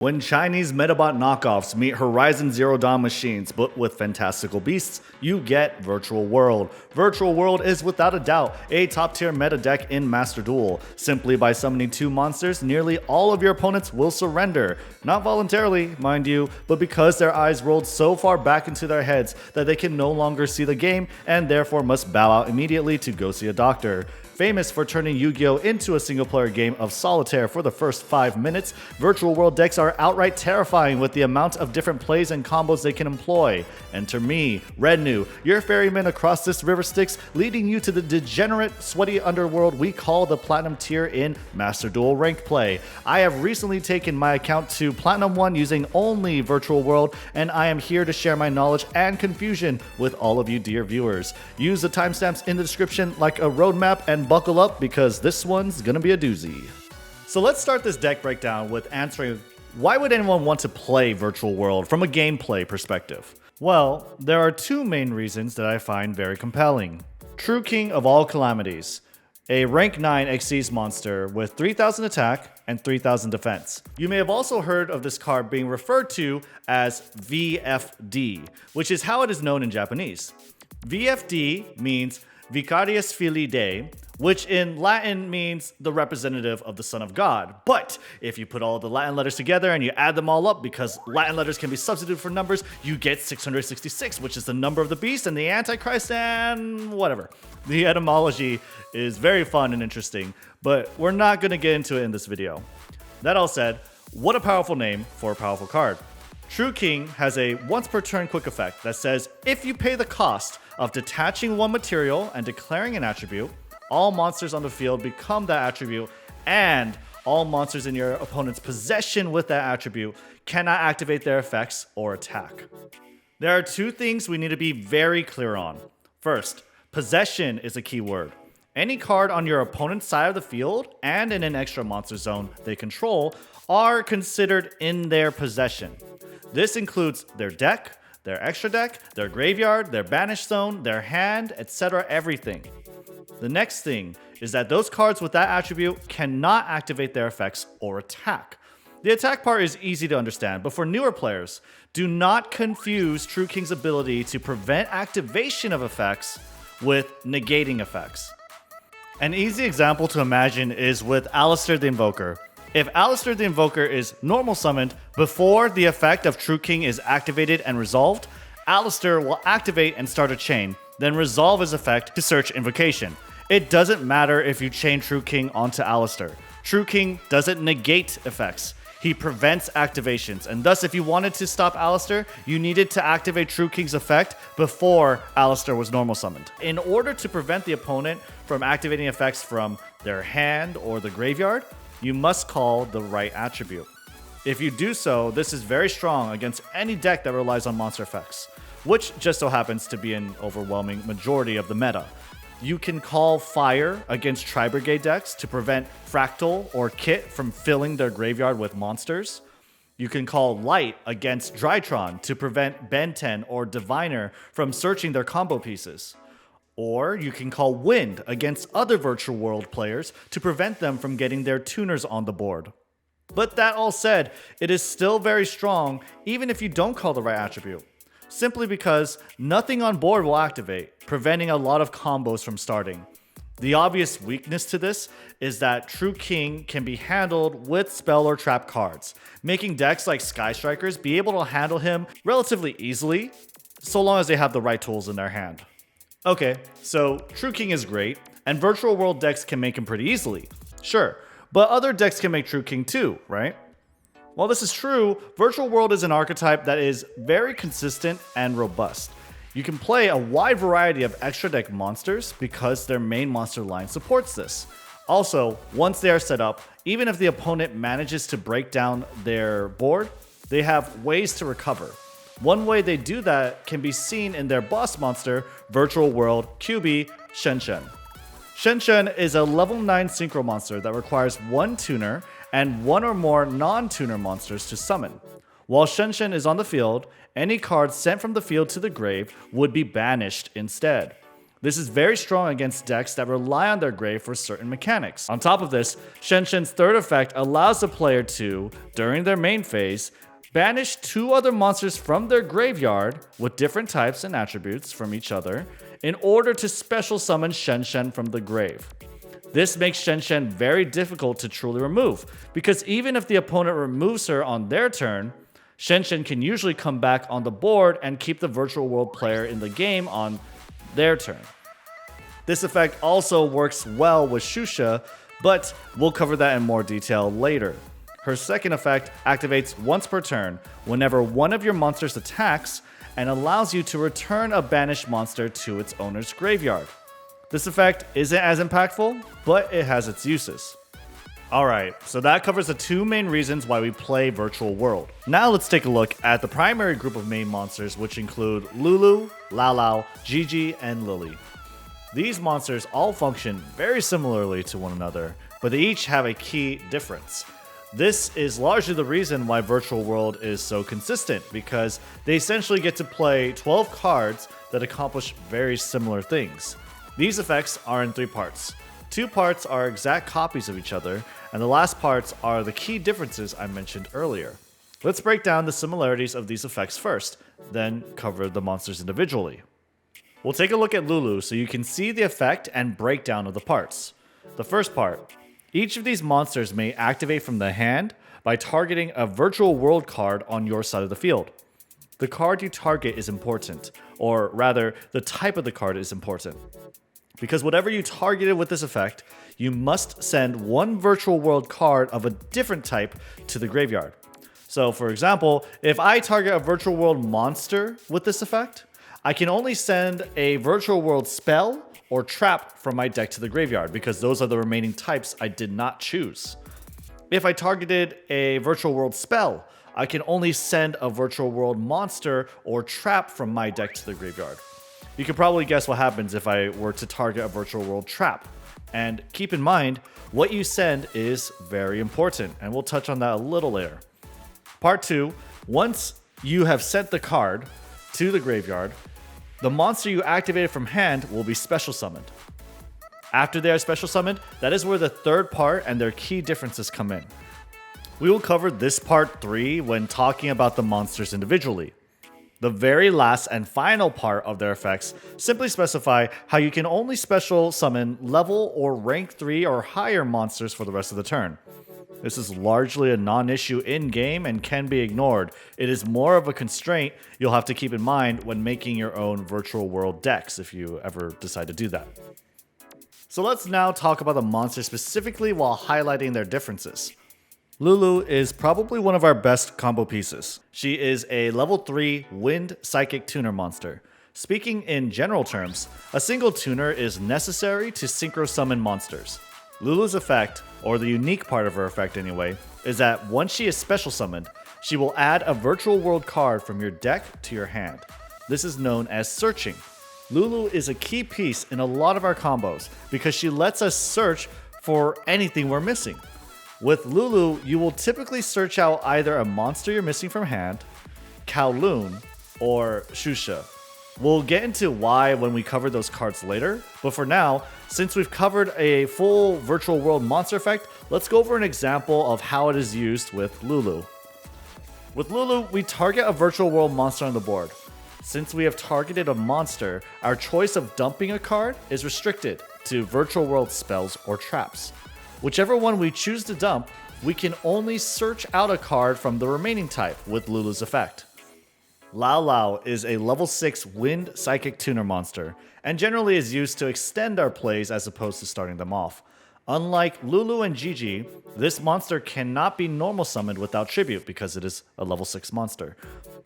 When Chinese Metabot knockoffs meet Horizon Zero Dawn machines, but with fantastical beasts, you get Virtual World. Virtual World is without a doubt a top tier meta deck in Master Duel. Simply by summoning 2 monsters, nearly all of your opponents will surrender. Not voluntarily, mind you, but because their eyes rolled so far back into their heads that they can no longer see the game and therefore must bow out immediately to go see a doctor. Famous for turning Yu-Gi-Oh! Into a single-player game of solitaire for the first 5 minutes, Virtual World decks are outright terrifying with the amount of different plays and combos they can employ. Enter me, Rednu, your ferryman across this river Styx, leading you to the degenerate, sweaty underworld we call the Platinum tier in Master Duel ranked play. I have recently taken my account to Platinum 1 using only Virtual World, and I am here to share my knowledge and confusion with all of you dear viewers. Use the timestamps in the description like a roadmap and buckle up because this one's gonna be a doozy. So let's start this deck breakdown with answering why would anyone want to play Virtual World from a gameplay perspective? Well, there are 2 main reasons that I find very compelling. True King of all calamities, a rank 9 Xyz monster with 3000 attack and 3000 defense. You may have also heard of this card being referred to as VFD, which is how it is known in Japanese. VFD means Vicarious Filii Dei, which in Latin means the representative of the Son of God. But if you put all the Latin letters together and you add them all up, because Latin letters can be substituted for numbers, you get 666, which is the number of the beast and the Antichrist and whatever. The etymology is very fun and interesting, but we're not going to get into it in this video. That all said, what a powerful name for a powerful card. True King has a once per turn quick effect that says if you pay the cost of detaching 1 material and declaring an attribute, all monsters on the field become that attribute, and all monsters in your opponent's possession with that attribute cannot activate their effects or attack. There are 2 things we need to be very clear on. First, possession is a key word. Any card on your opponent's side of the field and in an extra monster zone they control are considered in their possession. This includes their deck, their extra deck, their graveyard, their banished zone, their hand, etc. everything. The next thing is that those cards with that attribute cannot activate their effects or attack. The attack part is easy to understand, but for newer players, do not confuse True King's ability to prevent activation of effects with negating effects. An easy example to imagine is with Alistair the Invoker. If Alistair the Invoker is normal summoned before the effect of True King is activated and resolved, Alistair will activate and start a chain, then resolve his effect to search invocation. It doesn't matter if you chain True King onto Alistair. True King doesn't negate effects. He prevents activations, and thus if you wanted to stop Alistair, you needed to activate True King's effect before Alistair was normal summoned. In order to prevent the opponent from activating effects from their hand or the graveyard, you must call the right attribute. If you do so, this is very strong against any deck that relies on monster effects, which just so happens to be an overwhelming majority of the meta. You can call Fire against Tri-Brigade decks to prevent Fractal or Kit from filling their graveyard with monsters. You can call Light against Drytron to prevent Ben 10 or Diviner from searching their combo pieces. Or you can call Wind against other Virtual World players to prevent them from getting their tuners on the board. But that all said, it is still very strong even if you don't call the right attribute. Simply because nothing on board will activate, preventing a lot of combos from starting. The obvious weakness to this is that True King can be handled with spell or trap cards, making decks like Sky Strikers be able to handle him relatively easily, so long as they have the right tools in their hand. Okay, so True King is great, and Virtual World decks can make him pretty easily. Sure, but other decks can make True King too, right? While this is true, Virtual World is an archetype that is very consistent and robust. You can play a wide variety of extra deck monsters because their main monster line supports this. Also, once they are set up, even if the opponent manages to break down their board, they have ways to recover. One way they do that can be seen in their boss monster, Virtual World QB Shenshen. Shenshen is a level 9 synchro monster that requires 1 tuner and 1 or more non-tuner monsters to summon. While Shenshen is on the field, any card sent from the field to the grave would be banished instead. This is very strong against decks that rely on their grave for certain mechanics. On top of this, Shen Shen's third effect allows the player to, during their main phase, banish 2 other monsters from their graveyard with different types and attributes from each other in order to special summon Shen Shen from the grave. This makes Shen Shen very difficult to truly remove, because even if the opponent removes her on their turn, Shen Shen can usually come back on the board and keep the virtual world player in the game on their turn. This effect also works well with Xuxia, but we'll cover that in more detail later. Her second effect activates once per turn whenever one of your monsters attacks and allows you to return a banished monster to its owner's graveyard. This effect isn't as impactful, but it has its uses. Alright, so that covers the 2 main reasons why we play Virtual World. Now let's take a look at the primary group of main monsters, which include Lulu, Laulau, Jiji, and Lili. These monsters all function very similarly to one another, but they each have a key difference. This is largely the reason why Virtual World is so consistent, because they essentially get to play 12 cards that accomplish very similar things. These effects are in 3 parts. 2 parts are exact copies of each other, and the last parts are the key differences I mentioned earlier. Let's break down the similarities of these effects first, then cover the monsters individually. We'll take a look at Lulu so you can see the effect and breakdown of the parts. The first part. Each of these monsters may activate from the hand by targeting a virtual world card on your side of the field. The card you target is important, or rather, the type of the card is important. Because whatever you targeted with this effect, you must send one virtual world card of a different type to the graveyard. So for example, if I target a virtual world monster with this effect, I can only send a virtual world spell or trap from my deck to the graveyard, because those are the remaining types I did not choose. If I targeted a virtual world spell, I can only send a virtual world monster or trap from my deck to the graveyard. You can probably guess what happens if I were to target a virtual world trap. And keep in mind, what you send is very important, and we'll touch on that a little later. Part 2, once you have sent the card to the graveyard, the monster you activated from hand will be special summoned. After they are special summoned, that is where the third part and their key differences come in. We will cover this part 3 when talking about the monsters individually. The very last and final part of their effects simply specify how you can only special summon level or rank 3 or higher monsters for the rest of the turn. This is largely a non-issue in-game and can be ignored. It is more of a constraint you'll have to keep in mind when making your own virtual world decks if you ever decide to do that. So let's now talk about the monsters specifically while highlighting their differences. Lulu is probably one of our best combo pieces. She is a level 3 Wind Psychic Tuner monster. Speaking in general terms, a single tuner is necessary to synchro summon monsters. Lulu's effect, or the unique part of her effect anyway, is that once she is special summoned, she will add a virtual world card from your deck to your hand. This is known as searching. Lulu is a key piece in a lot of our combos because she lets us search for anything we're missing. With Lulu, you will typically search out either a monster you're missing from hand, Kauwloon, or Xuxia. We'll get into why when we cover those cards later, but for now, since we've covered a full virtual world monster effect, let's go over an example of how it is used with Lulu. With Lulu, we target a virtual world monster on the board. Since we have targeted a monster, our choice of dumping a card is restricted to virtual world spells or traps. Whichever one we choose to dump, we can only search out a card from the remaining type with Lulu's effect. Laulau is a level 6 Wind Psychic Tuner monster, and generally is used to extend our plays as opposed to starting them off. Unlike Lulu and Jiji, this monster cannot be normal summoned without tribute because it is a level 6 monster.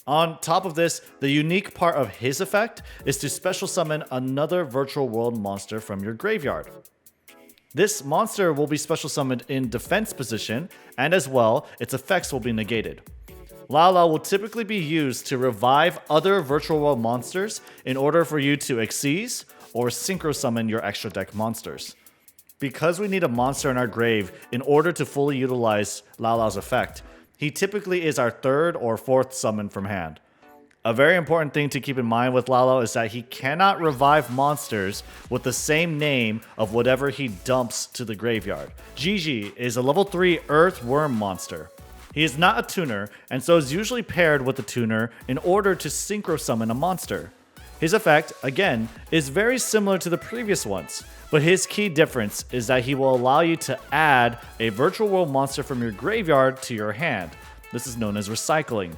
On top of this, the unique part of his effect is to special summon another virtual world monster from your graveyard. This monster will be special summoned in defense position, and as well, its effects will be negated. Laulau will typically be used to revive other virtual world monsters in order for you to Xyz or synchro summon your extra deck monsters. Because we need a monster in our grave in order to fully utilize Laulau's effect, he typically is our third or fourth summon from hand. A very important thing to keep in mind with Lalo is that he cannot revive monsters with the same name of whatever he dumps to the graveyard. Jiji is a level 3 earthworm monster. He is not a tuner, and so is usually paired with a tuner in order to synchro summon a monster. His effect, again, is very similar to the previous ones, but his key difference is that he will allow you to add a virtual world monster from your graveyard to your hand. This is known as recycling.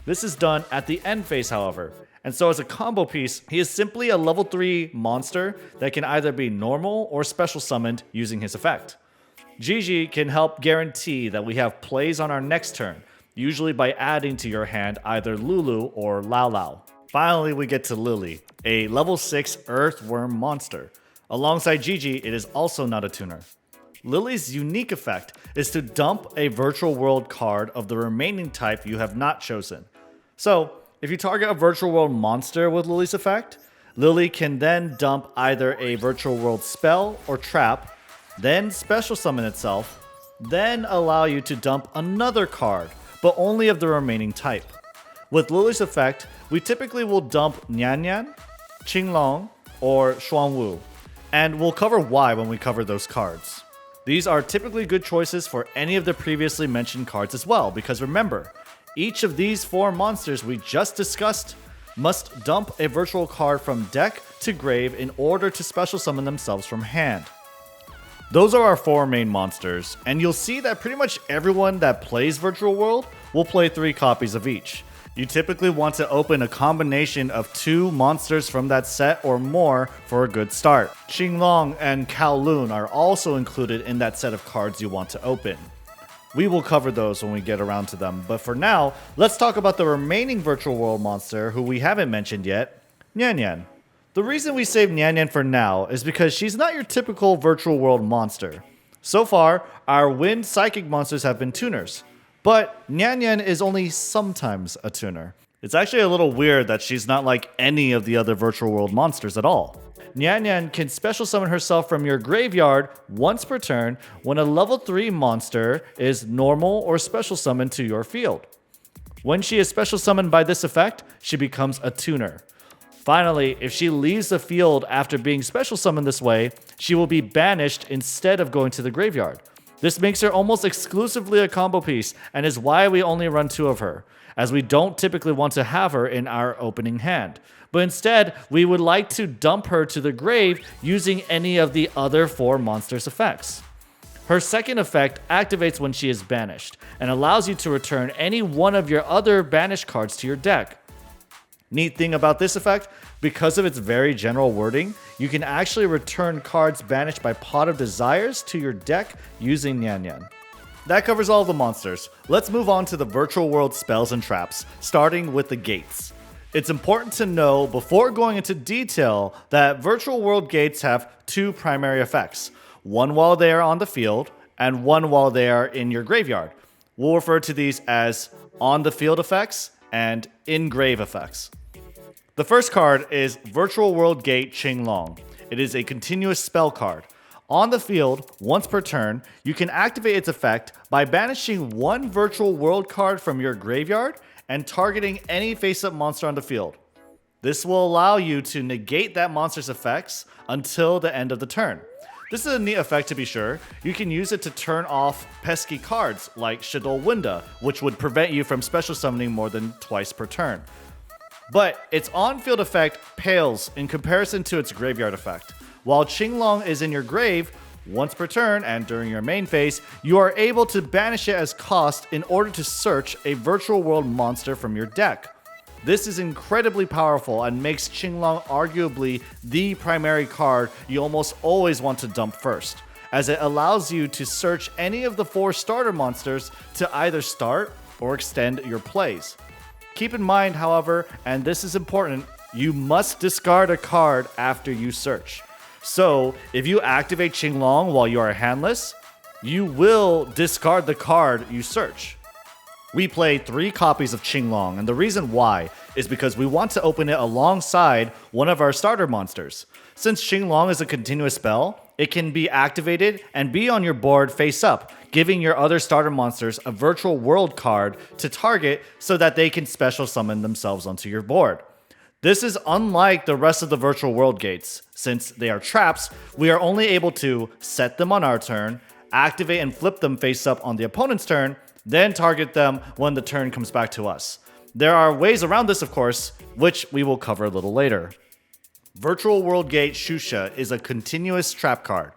This is done at the end phase, however, and so as a combo piece, he is simply a level 3 monster that can either be normal or special summoned using his effect. Jiji can help guarantee that we have plays on our next turn, usually by adding to your hand either Lulu or Lao Lao. Finally, we get to Lili, a level 6 earthworm monster. Alongside Jiji, it is also not a tuner. Lili's unique effect is to dump a virtual world card of the remaining type you have not chosen. So, if you target a virtual world monster with Lili's effect, Lili can then dump either a virtual world spell or trap, then special summon itself, then allow you to dump another card, but only of the remaining type. With Lili's effect, we typically will dump Nyannyan, Qinglong, or Shuangwu, and we'll cover why when we cover those cards. These are typically good choices for any of the previously mentioned cards as well, because remember, each of these 4 monsters we just discussed must dump a virtual card from deck to grave in order to special summon themselves from hand. Those are our 4 main monsters, and you'll see that pretty much everyone that plays Virtual World will play 3 copies of each. You typically want to open a combination of 2 monsters from that set or more for a good start. Qinglong and Kauwloon are also included in that set of cards you want to open. We will cover those when we get around to them, but for now, let's talk about the remaining Virtual World monster who we haven't mentioned yet, Nyannyan. The reason we save Nyannyan for now is because she's not your typical Virtual World monster. So far, our wind psychic monsters have been tuners, but Nyannyan is only sometimes a tuner. It's actually a little weird that she's not like any of the other Virtual World monsters at all. Nyannyan can special summon herself from your graveyard once per turn when a level 3 monster is normal or special summoned to your field. When she is special summoned by this effect, she becomes a tuner. Finally, if she leaves the field after being special summoned this way, she will be banished instead of going to the graveyard. This makes her almost exclusively a combo piece and is why we only run 2 of her, as we don't typically want to have her in our opening hand. But instead, we would like to dump her to the grave using any of the other 4 monsters' effects. Her second effect activates when she is banished and allows you to return any one of your other banished cards to your deck. Neat thing about this effect, because of its very general wording, you can actually return cards banished by Pot of Desires to your deck using Nyannyan. That covers all of the monsters. Let's move on to the Virtual World spells and traps, starting with the gates. It's important to know before going into detail that Virtual World gates have 2 primary effects, one while they are on the field and one while they are in your graveyard. We'll refer to these as on the field effects and in grave effects. The first card is Virtual World Gate Qinglong. It is a continuous spell card. On the field, once per turn, you can activate its effect by banishing 1 Virtual World card from your graveyard and targeting any face-up monster on the field. This will allow you to negate that monster's effects until the end of the turn. This is a neat effect to be sure. You can use it to turn off pesky cards like Shadol Winda, which would prevent you from special summoning more than twice per turn. But its on-field effect pales in comparison to its graveyard effect. While Qinglong is in your grave, once per turn and during your main phase, you are able to banish it as cost in order to search a Virtual World monster from your deck. This is incredibly powerful and makes Qinglong arguably the primary card you almost always want to dump first, as it allows you to search any of the 4 starter monsters to either start or extend your plays. Keep in mind, however, and this is important, you must discard a card after you search. So, if you activate Qinglong while you are handless, you will discard the card you search. We play 3 copies of Qinglong, and the reason why is because we want to open it alongside one of our starter monsters. Since Qinglong is a continuous spell, it can be activated and be on your board face up, giving your other starter monsters a virtual world card to target so that they can special summon themselves onto your board. This is unlike the rest of the virtual world gates. Since they are traps, we are only able to set them on our turn, activate and flip them face up on the opponent's turn, then target them when the turn comes back to us. There are ways around this, of course, which we will cover a little later. Virtual World Gate Xuxia is a continuous trap card.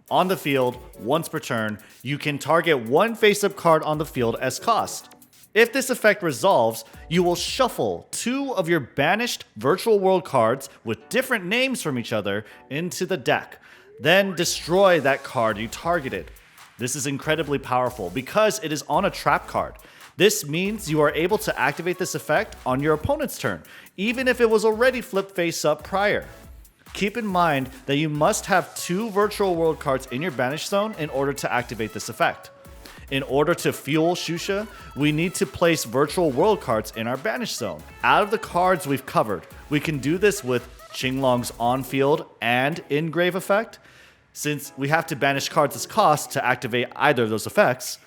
On the field, once per turn, you can target one face-up card on the field as cost. If this effect resolves, you will shuffle 2 of your banished Virtual World cards with different names from each other into the deck, then destroy that card you targeted. This is incredibly powerful because it is on a trap card. This means you are able to activate this effect on your opponent's turn, even if it was already flipped face up prior. Keep in mind that you must have 2 virtual world cards in your banish zone in order to activate this effect. In order to fuel Xuxia, we need to place virtual world cards in our banish zone. Out of the cards we've covered, we can do this with Qinglong's on-field and in-grave effect. Since we have to banish cards as cost to activate either of those effects,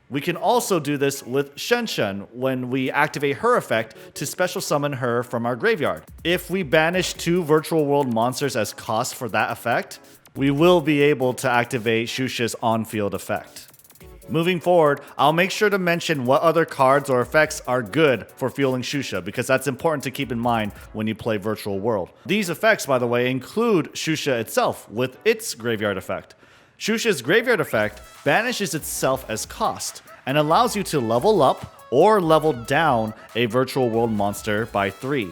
we can also do this with Shen when we activate her effect to special summon her from our graveyard. If we banish 2 virtual world monsters as cost for that effect, we will be able to activate Xuxia's on-field effect. Moving forward, I'll make sure to mention what other cards or effects are good for fueling Xuxia, because that's important to keep in mind when you play Virtual World. These effects, by the way, include Xuxia itself with its graveyard effect. Xuxia's graveyard effect banishes itself as cost and allows you to level up or level down a virtual world monster by 3.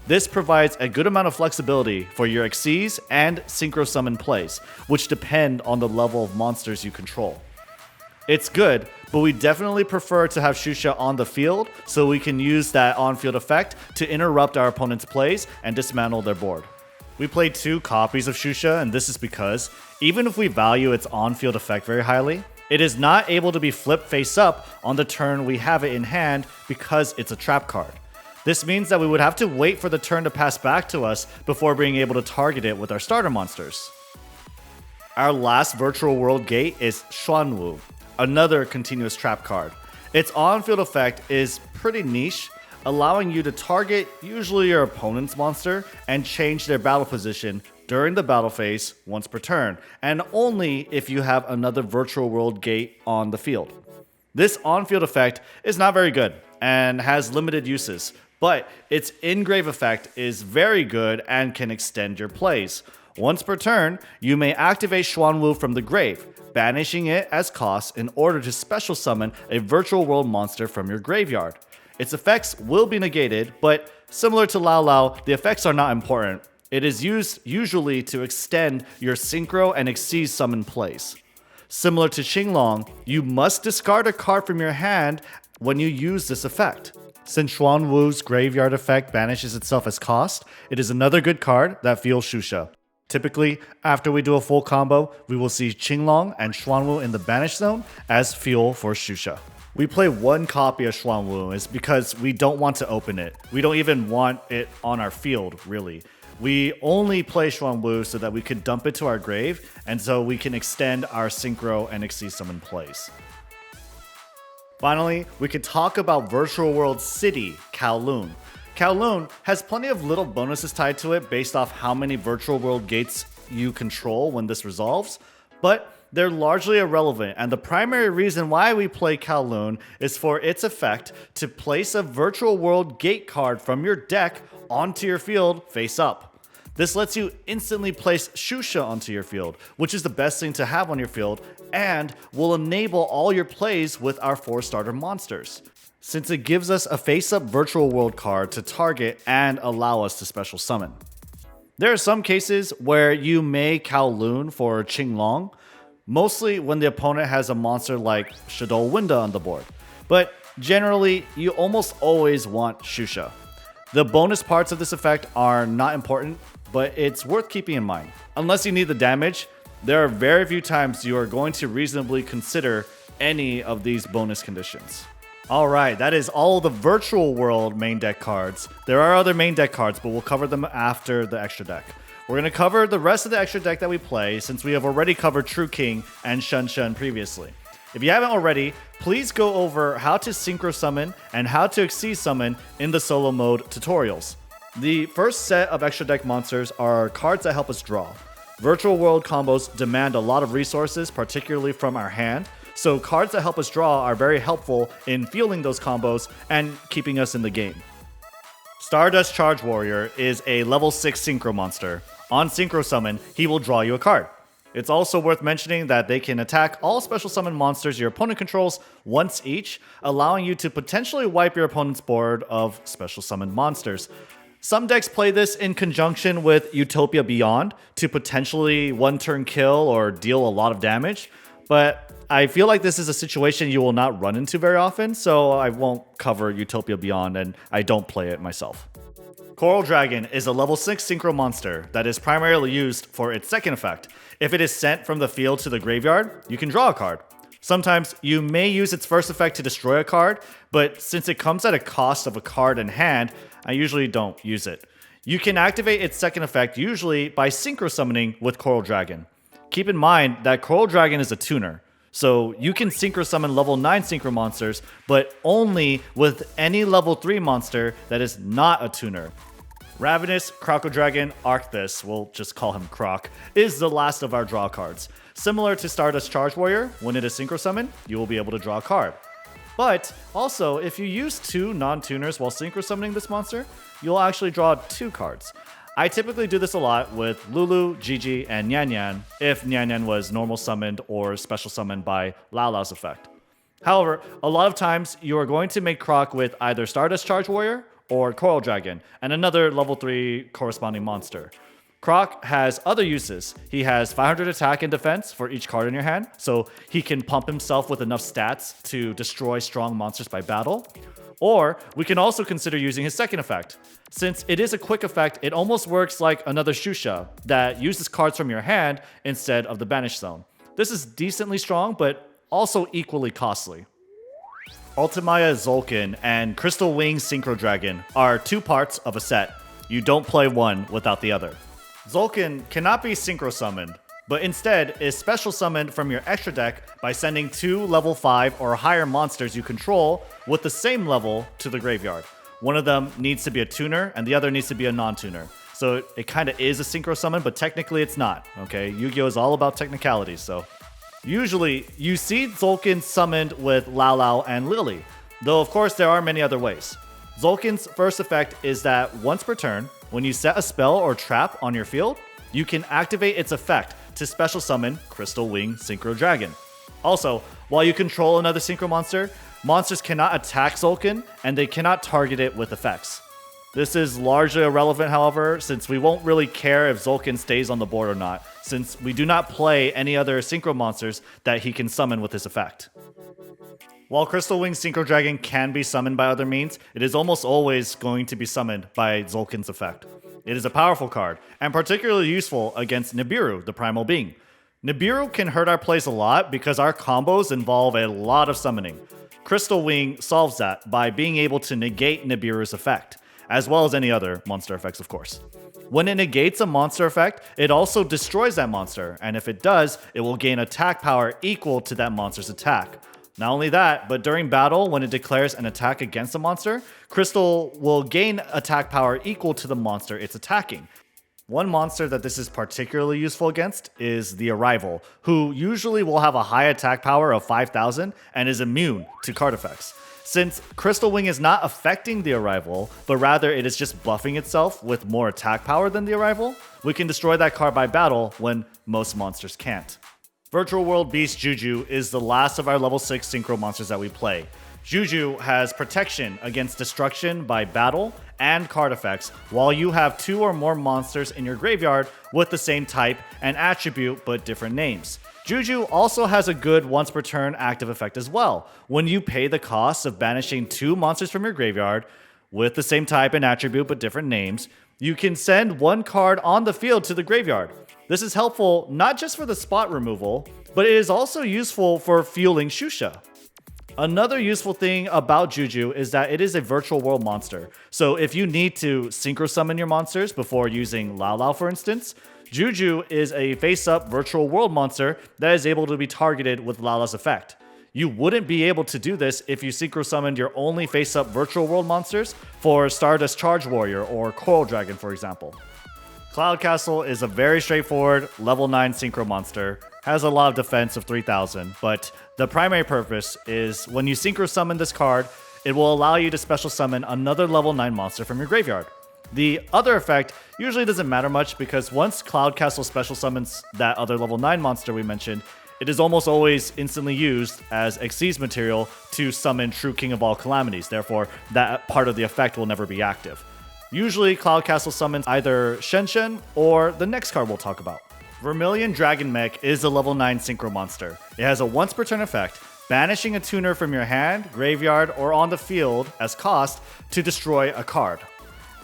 This provides a good amount of flexibility for your Xyz and synchro summon plays, which depend on the level of monsters you control. It's good, but we definitely prefer to have Xuxia on the field so we can use that on-field effect to interrupt our opponent's plays and dismantle their board. We played 2 copies of Xuxia, and this is because, even if we value its on-field effect very highly, it is not able to be flipped face up on the turn we have it in hand because it's a trap card. This means that we would have to wait for the turn to pass back to us before being able to target it with our starter monsters. Our last virtual world gate is Xuanwu, another continuous trap card. Its on-field effect is pretty niche, allowing you to target usually your opponent's monster and change their battle position during the battle phase once per turn, and only if you have another virtual world gate on the field. This on-field effect is not very good and has limited uses, but its in-grave effect is very good and can extend your plays. Once per turn, you may activate Xuanwu from the grave, banishing it as cost in order to special summon a virtual world monster from your graveyard. Its effects will be negated, but similar to Lao Lao, the effects are not important. It is used usually to extend your synchro and Xyz summon plays. Similar to Qinglong, you must discard a card from your hand when you use this effect. Since Xuanwu's graveyard effect banishes itself as cost, it is another good card that fuels Xuxia. Typically, after we do a full combo, we will see Qinglong and Xuanwu in the banish zone as fuel for Xuxia. We play 1 copy of Xuanwu is because we don't want to open it. We don't even want it on our field, really. We only play Xuanwu so that we could dump it to our grave, and so we can extend our synchro and Xyz summon plays. Finally, we could talk about Virtual World City, Kauwloon. Kauwloon has plenty of little bonuses tied to it based off how many virtual world gates you control when this resolves, but they're largely irrelevant, and the primary reason why we play Kauwloon is for its effect to place a virtual world gate card from your deck onto your field face up. This lets you instantly place Xuxia onto your field, which is the best thing to have on your field, and will enable all your plays with our 4 starter monsters, since it gives us a face-up virtual world card to target and allow us to special summon. There are some cases where you may Kauwloon for Qinglong, mostly when the opponent has a monster like Shadow Winda on the board, but generally you almost always want Xuxia. The bonus parts of this effect are not important, but it's worth keeping in mind. Unless you need the damage, there are very few times you are going to reasonably consider any of these bonus conditions. Alright, that is all the Virtual World main deck cards. There are other main deck cards, but we'll cover them after the extra deck. We're going to cover the rest of the extra deck that we play, since we have already covered True King and Shen previously. If you haven't already, please go over how to synchro summon and how to exceed summon in the solo mode tutorials. The first set of extra deck monsters are cards that help us draw. Virtual world combos demand a lot of resources, particularly from our hand, so cards that help us draw are very helpful in fueling those combos and keeping us in the game. Stardust Charge Warrior is a level 6 synchro monster. On synchro summon, he will draw you a card. It's also worth mentioning that they can attack all special summon monsters your opponent controls once each, allowing you to potentially wipe your opponent's board of special summoned monsters. Some decks play this in conjunction with Utopia Beyond to potentially one-turn kill or deal a lot of damage, but I feel like this is a situation you will not run into very often, so I won't cover Utopia Beyond and I don't play it myself. Coral Dragon is a level 6 synchro monster that is primarily used for its second effect. If it is sent from the field to the graveyard, you can draw a card. Sometimes you may use its first effect to destroy a card, but since it comes at a cost of a card in hand, I usually don't use it. You can activate its second effect usually by synchro summoning with Coral Dragon. Keep in mind that Coral Dragon is a tuner, so you can synchro summon level 9 synchro monsters, but only with any level 3 monster that is not a tuner. Ravenous Crocodragon Arcthus, we'll just call him Croc, is the last of our draw cards. Similar to Stardust Charge Warrior, when it is synchro summoned, you will be able to draw a card. But also, if you use 2 non-tuners while synchro summoning this monster, you'll actually draw 2 cards. I typically do this a lot with Lulu, Jiji, and Nyannyan if Nyannyan was normal summoned or special summoned by Lao Lao's effect. However, a lot of times you are going to make Croc with either Stardust Charge Warrior or Coral Dragon, and another level 3 corresponding monster. Croc has other uses. He has 500 attack and defense for each card in your hand, so he can pump himself with enough stats to destroy strong monsters by battle. Or we can also consider using his second effect. Since it is a quick effect, it almost works like another Shusha that uses cards from your hand instead of the banish zone. This is decently strong, but also equally costly. Ultimaya Zolkin and Crystal Wing Synchro Dragon are 2 parts of a set. You don't play one without the other. Zolkin cannot be synchro summoned, but instead is special summoned from your extra deck by sending 2 level 5 or higher monsters you control with the same level to the graveyard. One of them needs to be a tuner and the other needs to be a non-tuner. So it kind of is a synchro summon, but technically it's not, okay? Yu-Gi-Oh! Is all about technicalities, so. Usually, you see Zolkin summoned with Lao Lao and Lili, though of course there are many other ways. Zolkin's first effect is that once per turn, when you set a spell or trap on your field, you can activate its effect to special summon Crystal Wing Synchro Dragon. Also, while you control another synchro monster, monsters cannot attack Zolkin and they cannot target it with effects. This is largely irrelevant, however, since we won't really care if Zolkin stays on the board or not, since we do not play any other synchro monsters that he can summon with this effect. While Crystal Wing Synchro Dragon can be summoned by other means, it is almost always going to be summoned by Zolkin's effect. It is a powerful card, and particularly useful against Nibiru, the primal being. Nibiru can hurt our plays a lot because our combos involve a lot of summoning. Crystal Wing solves that by being able to negate Nibiru's effect, as well as any other monster effects, of course. When it negates a monster effect, it also destroys that monster, and if it does, it will gain attack power equal to that monster's attack. Not only that, but during battle, when it declares an attack against a monster, Crystal will gain attack power equal to the monster it's attacking. One monster that this is particularly useful against is the Arrival, who usually will have a high attack power of 5,000 and is immune to card effects. Since Crystal Wing is not affecting the Arrival, but rather it is just buffing itself with more attack power than the Arrival, we can destroy that card by battle when most monsters can't. Virtual World Beast Juju is the last of our level 6 synchro monsters that we play. Juju has protection against destruction by battle and card effects, while you have 2 or more monsters in your graveyard with the same type and attribute but different names. Juju also has a good once per turn active effect as well. When you pay the cost of banishing 2 monsters from your graveyard with the same type and attribute but different names, you can send 1 card on the field to the graveyard. This is helpful not just for the spot removal, but it is also useful for fueling Shusha. Another useful thing about Juju is that it is a virtual world monster. So if you need to synchro summon your monsters before using Lao Lao, for instance, Juju is a face-up virtual world monster that is able to be targeted with Lao Lao's effect. You wouldn't be able to do this if you synchro summoned your only face-up virtual world monsters for Stardust Charge Warrior or Coral Dragon, for example. Cloud Castle is a very straightforward level 9 synchro monster, has a lot of defense of 3000, but the primary purpose is when you synchro summon this card, it will allow you to special summon another level 9 monster from your graveyard. The other effect usually doesn't matter much because once Cloud Castle special summons that other level 9 monster we mentioned, it is almost always instantly used as Xyz material to summon True King of all Calamities, therefore that part of the effect will never be active. Usually Cloud Castle summons either Shen or the next card we'll talk about. Vermilion Dragon Mech is a level 9 synchro monster. It has a once per turn effect, banishing a tuner from your hand, graveyard, or on the field as cost to destroy a card.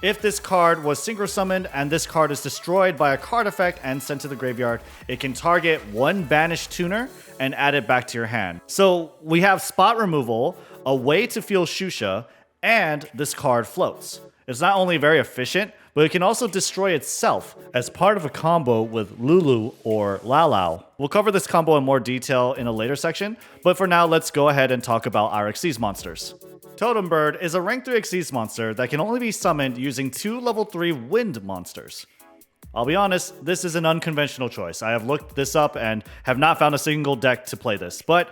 If this card was synchro summoned and this card is destroyed by a card effect and sent to the graveyard, it can target one banished tuner and add it back to your hand. So we have spot removal, a way to feel Shusha, and this card floats. It's not only very efficient, but it can also destroy itself as part of a combo with Lulu or Laulau. We'll cover this combo in more detail in a later section, but for now let's go ahead and talk about our Xyz monsters. Totem Bird is a rank 3 Xyz monster that can only be summoned using 2 level 3 wind monsters. I'll be honest, this is an unconventional choice. I have looked this up and have not found a single deck to play this, but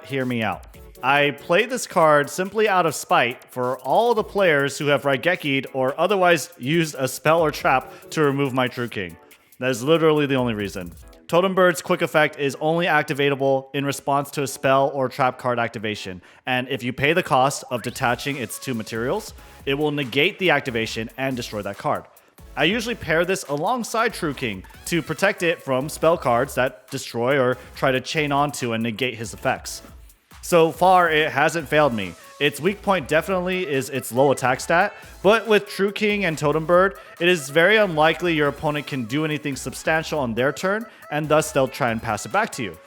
hear me out. I play this card simply out of spite for all the players who have Raigeki'd or otherwise used a spell or trap to remove my True King. That is literally the only reason. Totem Bird's quick effect is only activatable in response to a spell or trap card activation, and if you pay the cost of detaching its 2 materials, it will negate the activation and destroy that card. I usually pair this alongside True King to protect it from spell cards that destroy or try to chain onto and negate his effects. So far, it hasn't failed me. Its weak point definitely is its low attack stat, but with True King and Totem Bird, it is very unlikely your opponent can do anything substantial on their turn, and thus they'll try and pass it back to you.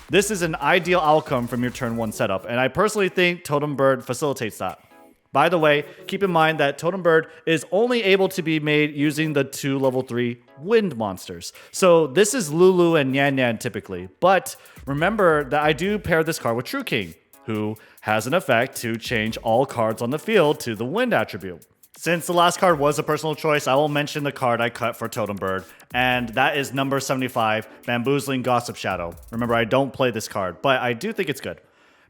This is an ideal outcome from your turn 1 setup, and I personally think Totem Bird facilitates that. By the way, keep in mind that Totem Bird is only able to be made using the 2 level 3 wind monsters. So this is Lulu and Nyannyan typically, but remember that I do pair this card with True King, who has an effect to change all cards on the field to the wind attribute. Since the last card was a personal choice, I will mention the card I cut for Totem Bird, and that is number 75, Bamboozling Gossip Shadow. Remember, I don't play this card, but I do think it's good.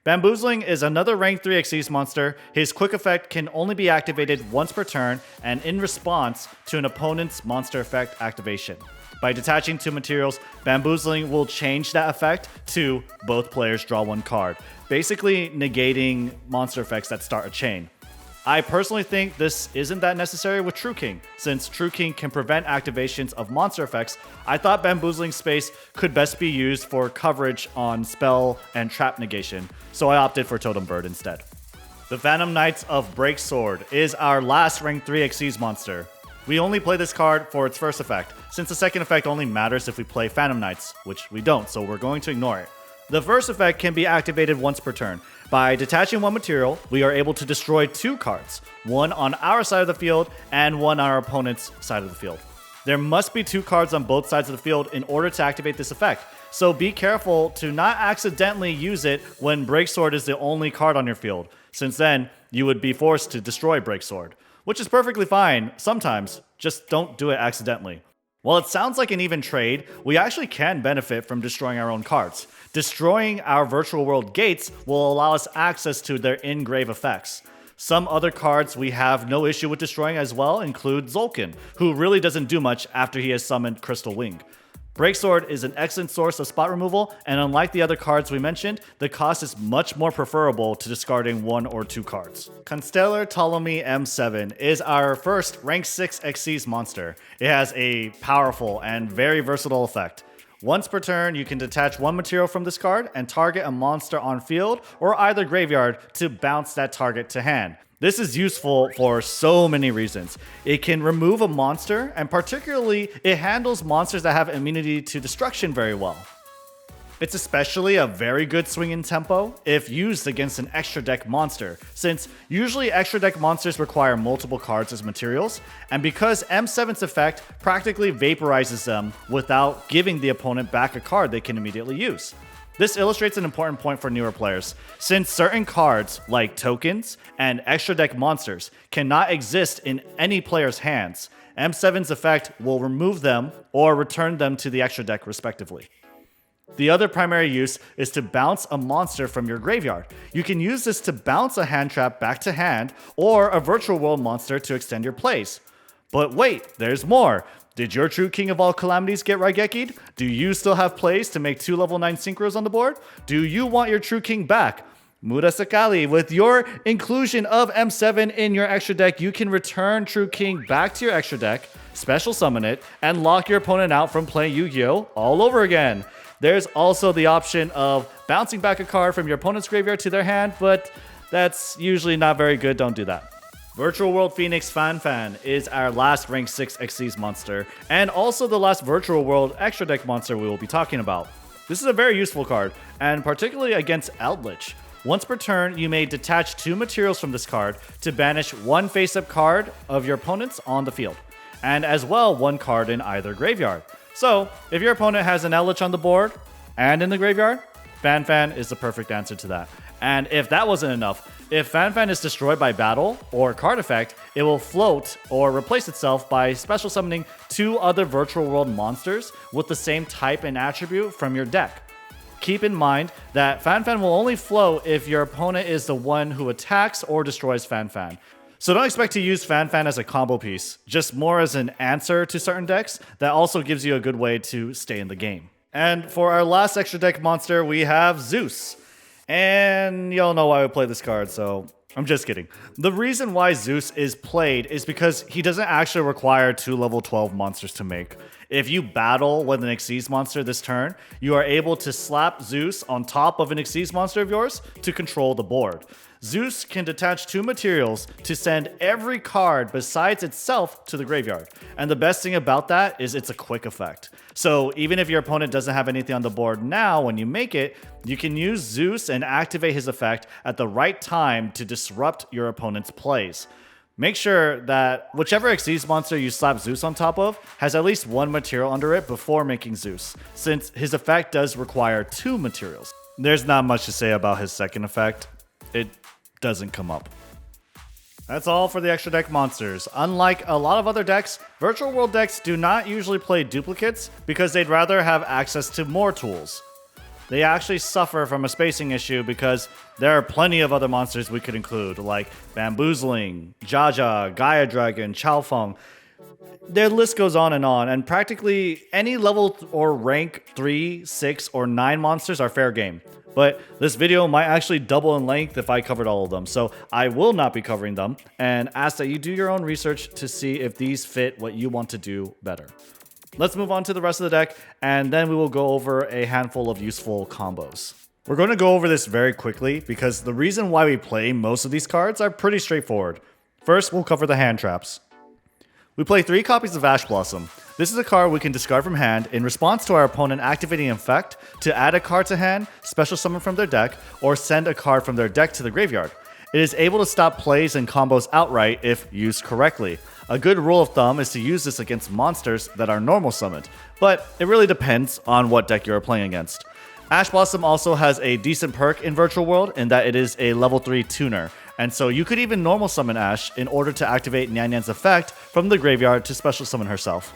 Bamboozling is another rank 3 Xyz monster. His quick effect can only be activated once per turn and in response to an opponent's monster effect activation. By detaching 2 materials, Bamboozling will change that effect to both players draw 1 card, basically negating monster effects that start a chain. I personally think this isn't that necessary with True King. Since True King can prevent activations of monster effects, I thought Bamboozling space could best be used for coverage on spell and trap negation, so I opted for Totem Bird instead. The Phantom Knights of Breaksword is our last rank 3 Xyz monster. We only play this card for its first effect, since the second effect only matters if we play Phantom Knights, which we don't, so we're going to ignore it. The first effect can be activated once per turn. By detaching 1 material, we are able to destroy 2 cards, one on our side of the field and one on our opponent's side of the field. There must be 2 cards on both sides of the field in order to activate this effect, so be careful to not accidentally use it when Breaksword is the only card on your field, since then you would be forced to destroy Breaksword, which is perfectly fine sometimes, just don't do it accidentally. While it sounds like an even trade, we actually can benefit from destroying our own cards. Destroying our virtual world gates will allow us access to their in-grave effects. Some other cards we have no issue with destroying as well include Zolkin, who really doesn't do much after he has summoned Crystal Wing. Breaksword is an excellent source of spot removal, and unlike the other cards we mentioned, the cost is much more preferable to discarding 1 or 2 cards. Constellar Ptolemy M7 is our first rank 6 Xyz monster. It has a powerful and very versatile effect. Once per turn, you can detach 1 material from this card and target a monster on field or either graveyard to bounce that target to hand. This is useful for so many reasons. It can remove a monster, and particularly, it handles monsters that have immunity to destruction very well. It's especially a very good swing in tempo if used against an extra deck monster, since usually extra deck monsters require multiple cards as materials, and because M7's effect practically vaporizes them without giving the opponent back a card they can immediately use. This illustrates an important point for newer players. Since certain cards, like tokens and extra deck monsters, cannot exist in any player's hands, M7's effect will remove them or return them to the extra deck respectively. The other primary use is to bounce a monster from your graveyard. You can use this to bounce a hand trap back to hand or a virtual world monster to extend your plays. But wait, there's more. Did your true king of all calamities get Raigeki'd? Do you still have plays to make 2 level 9 synchros on the board? Do you want your true king back? Murasakali, with your inclusion of M7 in your extra deck, you can return True King back to your extra deck, special summon it, and lock your opponent out from playing Yu-Gi-Oh! All over again. There's also the option of bouncing back a card from your opponent's graveyard to their hand, but that's usually not very good, don't do that. Virtual World Phoenix Fan is our last rank 6 Xyz monster, and also the last Virtual World extra deck monster we will be talking about. This is a very useful card, and particularly against Eldritch. Once per turn, you may detach 2 materials from this card to banish 1 face-up card of your opponent's on the field, and as well 1 card in either graveyard. So, if your opponent has an Eldritch on the board and in the graveyard, Fan is the perfect answer to that. And if that wasn't enough, if Fan is destroyed by battle or card effect, it will float or replace itself by special summoning 2 other virtual world monsters with the same type and attribute from your deck. Keep in mind that Fan will only float if your opponent is the one who attacks or destroys Fan. So don't expect to use Fan as a combo piece, just more as an answer to certain decks that also gives you a good way to stay in the game. And for our last extra deck monster, we have Zeus. And y'all know why we play this card, so I'm just kidding. The reason why Zeus is played is because he doesn't actually require 2 level 12 monsters to make. If you battle with an Xyz monster this turn, you are able to slap Zeus on top of an Xyz monster of yours to control the board. Zeus can detach 2 materials to send every card besides itself to the graveyard. And the best thing about that is it's a quick effect. So even if your opponent doesn't have anything on the board now when you make it, you can use Zeus and activate his effect at the right time to disrupt your opponent's plays. Make sure that whichever Xyz monster you slap Zeus on top of has at least 1 material under it before making Zeus, since his effect does require 2 materials. There's not much to say about his second effect. It doesn't come up. That's all for the extra deck monsters. Unlike a lot of other decks, Virtual World decks do not usually play duplicates because they'd rather have access to more tools. They actually suffer from a spacing issue because there are plenty of other monsters we could include, like Bamboozling, Jaja, Gaia Dragon, Chaofeng. Their list goes on, and practically any level or rank 3, 6, or 9 monsters are fair game. But this video might actually double in length if I covered all of them, so I will not be covering them, and ask that you do your own research to see if these fit what you want to do better. Let's move on to the rest of the deck, and then we will go over a handful of useful combos. We're going to go over this very quickly because the reason why we play most of these cards are pretty straightforward. First, we'll cover the hand traps. We play 3 copies of Ash Blossom. This is a card we can discard from hand in response to our opponent activating an effect to add a card to hand, special summon from their deck, or send a card from their deck to the graveyard. It is able to stop plays and combos outright if used correctly. A good rule of thumb is to use this against monsters that are normal summoned, but it really depends on what deck you are playing against. Ash Blossom also has a decent perk in Virtual World in that it is a level 3 tuner, and so you could even normal summon Ash in order to activate Nyannyan's effect from the graveyard to special summon herself.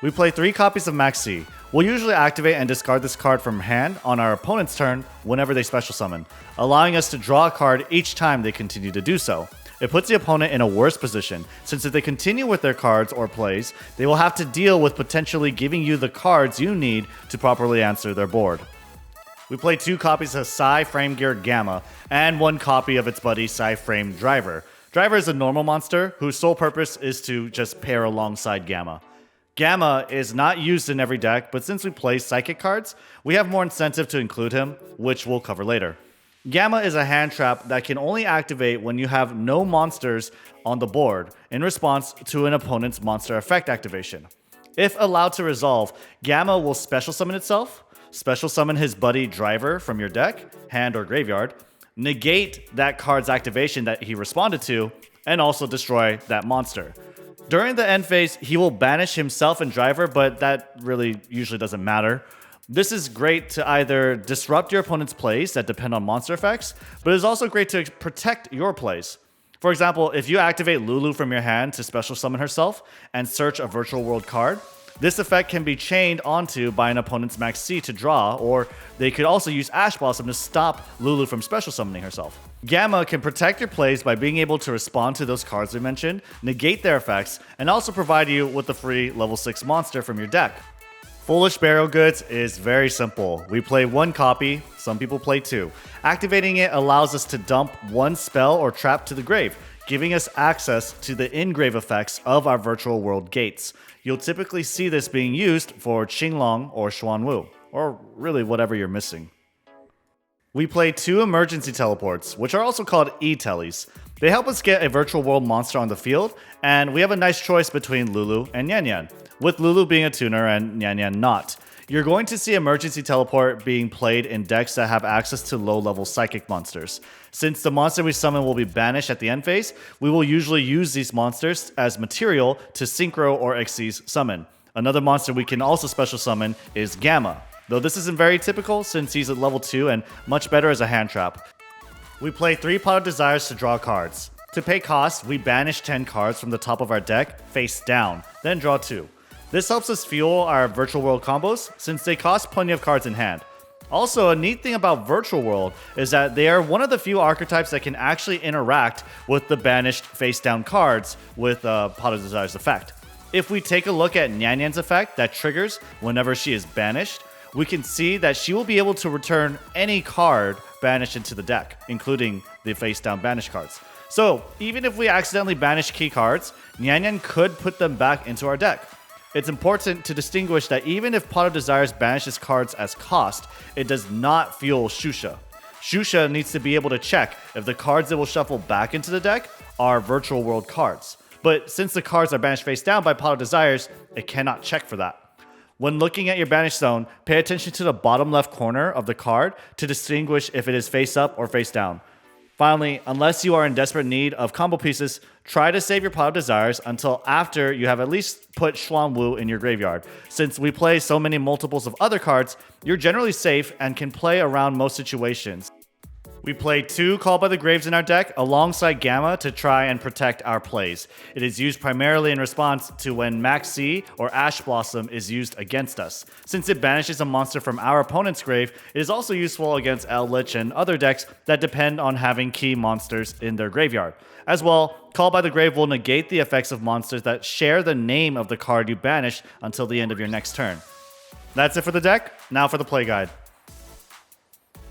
We play 3 copies of Maxx. We'll usually activate and discard this card from hand on our opponent's turn whenever they special summon, allowing us to draw a card each time they continue to do so. It puts the opponent in a worse position, since if they continue with their cards or plays, they will have to deal with potentially giving you the cards you need to properly answer their board. We play 2 copies of PSY-Framegear Gamma, and 1 copy of its buddy PSY-Frame Driver. Driver is a normal monster whose sole purpose is to just pair alongside Gamma. Gamma is not used in every deck, but since we play Psychic cards, we have more incentive to include him, which we'll cover later. Gamma is a hand trap that can only activate when you have no monsters on the board in response to an opponent's monster effect activation. If allowed to resolve, Gamma will special summon itself, special summon his buddy Driver from your deck, hand or graveyard, negate that card's activation that he responded to, and also destroy that monster. During the end phase, he will banish himself and Driver, but that really usually doesn't matter. This is great to either disrupt your opponent's plays that depend on monster effects, but it's also great to protect your plays. For example, if you activate Lulu from your hand to special summon herself and search a virtual world card, this effect can be chained onto by an opponent's Maxx to draw, or they could also use Ash Blossom to stop Lulu from special summoning herself. Gamma can protect your plays by being able to respond to those cards we mentioned, negate their effects, and also provide you with a free level 6 monster from your deck. Foolish Burial Goods is very simple. We play one copy, some people play two. Activating it allows us to dump one spell or trap to the grave, giving us access to the in-grave effects of our virtual world gates. You'll typically see this being used for Qinglong or Xuanwu, or really whatever you're missing. We play two emergency teleports, which are also called E-Tellies. They help us get a virtual world monster on the field, and we have a nice choice between Lulu and Nyannyan, with Lulu being a tuner and Nyannyan not. You're going to see Emergency Teleport being played in decks that have access to low-level psychic monsters. Since the monster we summon will be banished at the end phase, we will usually use these monsters as material to Synchro or Xyz summon. Another monster we can also special summon is Gamma, though this isn't very typical since he's at level 2 and much better as a hand trap. We play 3 Pot of Desires to draw cards. To pay costs, we banish 10 cards from the top of our deck face down, then draw 2. This helps us fuel our Virtual World combos since they cost plenty of cards in hand. Also, a neat thing about Virtual World is that they are one of the few archetypes that can actually interact with the banished face down cards with Pot of Desires effect. If we take a look at Nyannyan's effect that triggers whenever she is banished, we can see that she will be able to return any card banished into the deck, including the face down banished cards. So, even if we accidentally banish key cards, Nyannyan could put them back into our deck. It's important to distinguish that even if Pot of Desires banishes cards as cost, it does not fuel Shusha. Shusha needs to be able to check if the cards it will shuffle back into the deck are Virtual World cards. But since the cards are banished face down by Pot of Desires, it cannot check for that. When looking at your banished zone, pay attention to the bottom left corner of the card to distinguish if it is face up or face down. Finally, unless you are in desperate need of combo pieces, try to save your Pot of Desires until after you have at least put Xuanwu in your graveyard. Since we play so many multiples of other cards, you're generally safe and can play around most situations. We play 2 Call by the Graves in our deck alongside Gamma to try and protect our plays. It is used primarily in response to when Maxx or Ash Blossom is used against us. Since it banishes a monster from our opponent's grave, it is also useful against Lich and other decks that depend on having key monsters in their graveyard. As well, Call by the Grave will negate the effects of monsters that share the name of the card you banished until the end of your next turn. That's it for the deck. Now for the play guide.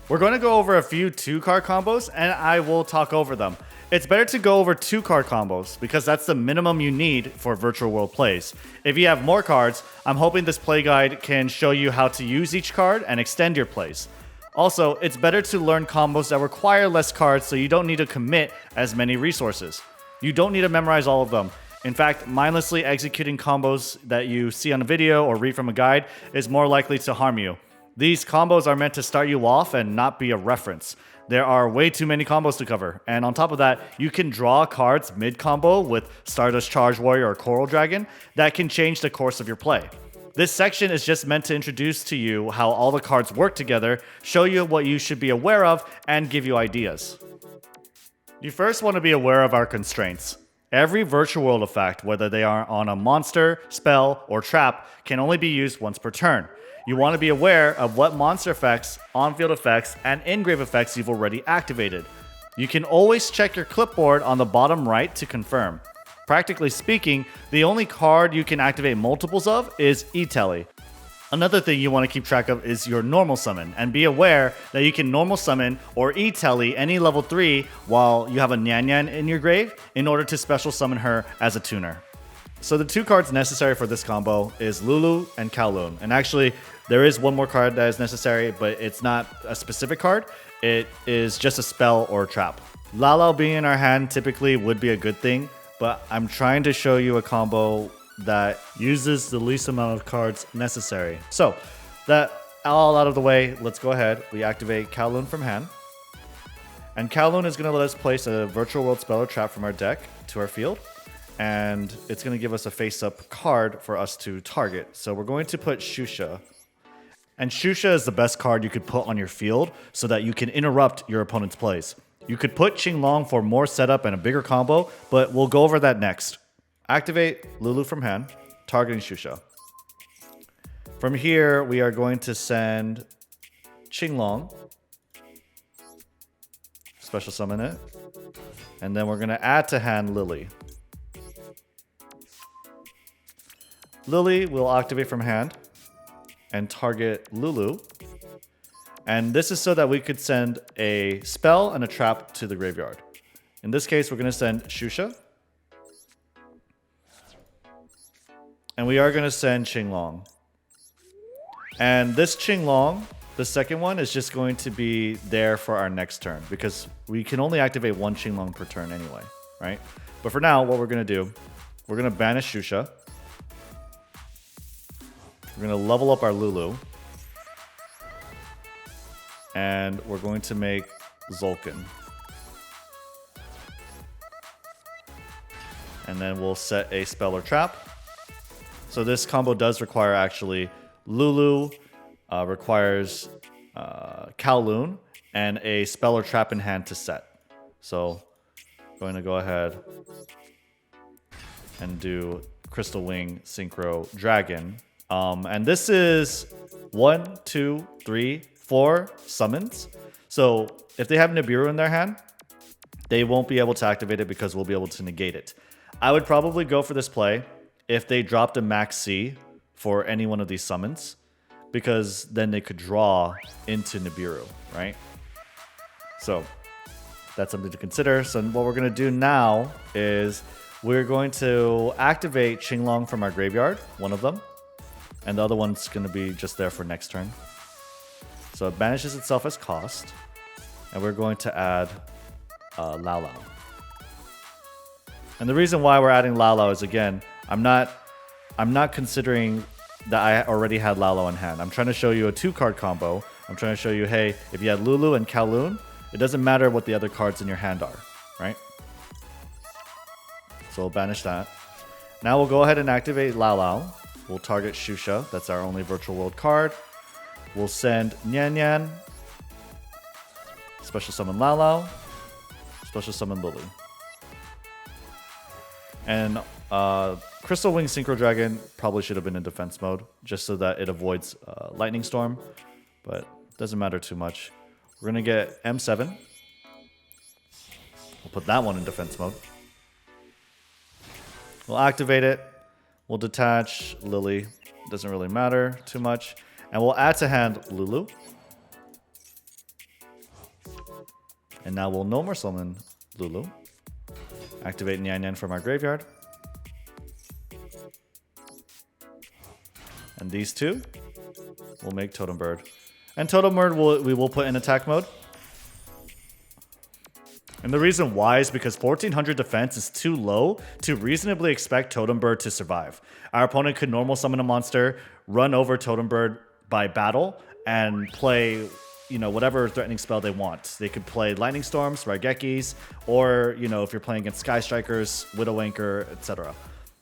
We're going to go over a few 2-card combos, and I will talk over them. It's better to go over 2-card combos, because that's the minimum you need for Virtual World plays. If you have more cards, I'm hoping this play guide can show you how to use each card and extend your plays. Also, it's better to learn combos that require less cards so you don't need to commit as many resources. You don't need to memorize all of them. In fact, mindlessly executing combos that you see on a video or read from a guide is more likely to harm you. These combos are meant to start you off and not be a reference. There are way too many combos to cover, and on top of that, you can draw cards mid-combo with Stardust Charge Warrior or Coral Dragon that can change the course of your play. This section is just meant to introduce to you how all the cards work together, show you what you should be aware of, and give you ideas. You first want to be aware of our constraints. Every Virtual World effect, whether they are on a monster, spell, or trap, can only be used once per turn. You want to be aware of what monster effects, on-field effects, and in-grave effects you've already activated. You can always check your clipboard on the bottom right to confirm. Practically speaking, the only card you can activate multiples of is E-Telly. Another thing you want to keep track of is your normal summon, and be aware that you can normal summon or E-Telly any level 3 while you have a Nyannyan in your grave in order to special summon her as a tuner. So the 2 cards necessary for this combo is Lulu and Kauwloon, and actually there is one more card that is necessary, but it's not a specific card. It is just a spell or a trap. Lala being in our hand typically would be a good thing, but I'm trying to show you a combo that uses the least amount of cards necessary. So that all out of the way, let's go ahead. We activate Kauwloon from hand. And Kauwloon is going to let us place a Virtual World spell or trap from our deck to our field. And it's going to give us a face-up card for us to target. So we're going to put Shusha. And Shusha is the best card you could put on your field so that you can interrupt your opponent's plays. You could put Qinglong for more setup and a bigger combo, but we'll go over that next. Activate Lulu from hand, targeting Shusha. From here, we are going to send Qinglong. Special summon it. And then we're going to add to hand Lili. Lili will activate from hand and target Lulu. And this is so that we could send a spell and a trap to the graveyard. In this case, we're going to send Shusha. And we are going to send Qinglong. And this Qinglong, the second one, is just going to be there for our next turn because we can only activate one Qinglong per turn anyway, right? But for now, what we're going to do, we're going to banish Shusha. We're going to level up our Lulu. And we're going to make Zulkin. And then we'll set a spell or trap. So this combo does require actually Lulu, requires Kauwloon, and a spell or trap in hand to set. So I'm going to go ahead and do Crystal Wing Synchro Dragon. And this is 1, 2, 3, 4 summons. So if they have Nibiru in their hand, they won't be able to activate it because we'll be able to negate it. I would probably go for this play if they dropped a Maxx for any one of these summons, because then they could draw into Nibiru, right? So that's something to consider. So what we're going to do now is we're going to activate Qinglong from our graveyard, one of them, and the other one's going to be just there for next turn. So it banishes itself as cost, and we're going to add Lao Lao. And the reason why we're adding Lao Lao is, again, I'm not considering that I already had Lao Lao in hand. I'm trying to show you a 2-card combo. I'm trying to show you, hey, if you had Lulu and Kauwloon, it doesn't matter what the other cards in your hand are, right? So we'll banish that. Now we'll go ahead and activate Lao Lao. We'll target Shusha. That's our only virtual world card. We'll send Nyannyan. Special summon Lao Lao. Special summon Lulu. And Crystal Wing Synchro Dragon probably should have been in defense mode, just so that it avoids Lightning Storm, but doesn't matter too much. We're going to get M7. We'll put that one in defense mode. We'll activate it. We'll detach Lili. Doesn't really matter too much. And we'll add to hand Lulu. And now we'll no more summon Lulu. Activate Nyannyan from our graveyard. And these two will make Totem Bird. And Totem Bird we will put in attack mode. And the reason why is because 1400 defense is too low to reasonably expect Totem Bird to survive. Our opponent could normal summon a monster, run over Totem Bird by battle, and play, you know, whatever threatening spell they want. They could play Lightning Storms, Raigekis, or, you know, if you're playing against Sky Strikers, Widow Anchor, etc.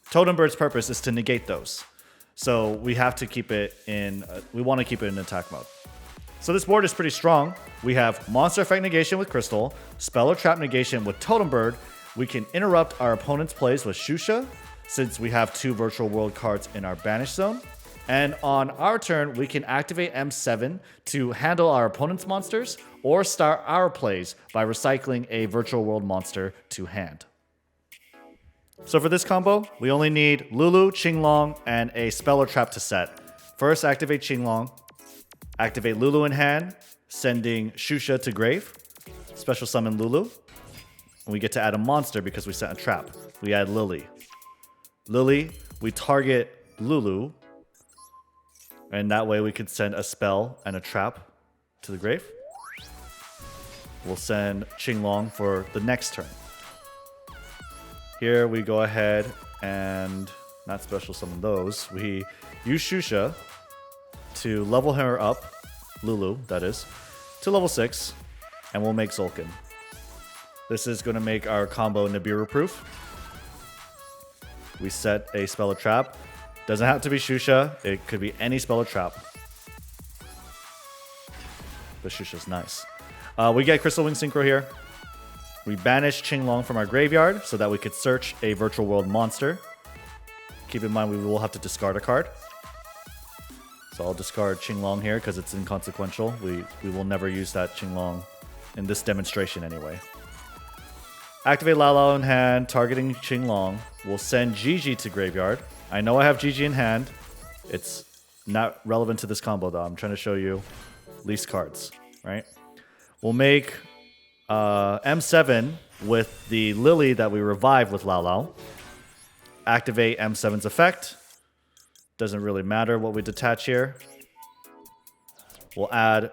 Totem Bird's purpose is to negate those. So we have to keep it in, we want to keep it in attack mode. So this board is pretty strong. We have Monster Effect Negation with Crystal, Spell or Trap Negation with Totem Bird. We can interrupt our opponent's plays with Shusha, since we have 2 Virtual World cards in our Banish Zone. And on our turn, we can activate M7 to handle our opponent's monsters, or start our plays by recycling a Virtual World monster to hand. So for this combo, we only need Lulu, Qinglong, and a spell or trap to set. First, activate Qinglong. Activate Lulu in hand, sending Shusha to grave. Special summon Lulu. And we get to add a monster because we set a trap. We add Lili. Lili, we target Lulu. And that way we could send a spell and a trap to the grave. We'll send Qinglong for the next turn. Here we go ahead and not special summon those. We use Shusha to level her up, Lulu that is, to level 6, and we'll make Zulkin. This is going to make our combo Nibiru proof. We set a spell or trap. Doesn't have to be Shusha, it could be any spell or trap. The Xuxia's nice. We get Crystal Wing Synchro here. We banish Qinglong from our graveyard so that we could search a virtual world monster. Keep in mind we will have to discard a card. So I'll discard Qinglong here because it's inconsequential. We will never use that Qinglong in this demonstration anyway. Activate Lao Lao in hand, targeting Qinglong. We'll send Jiji to graveyard. I know I have Jiji in hand. It's not relevant to this combo though. I'm trying to show you least cards, right? We'll make M7 with the Lili that we revive with Lao Lao. Activate M7's effect. Doesn't really matter what we detach here. We'll add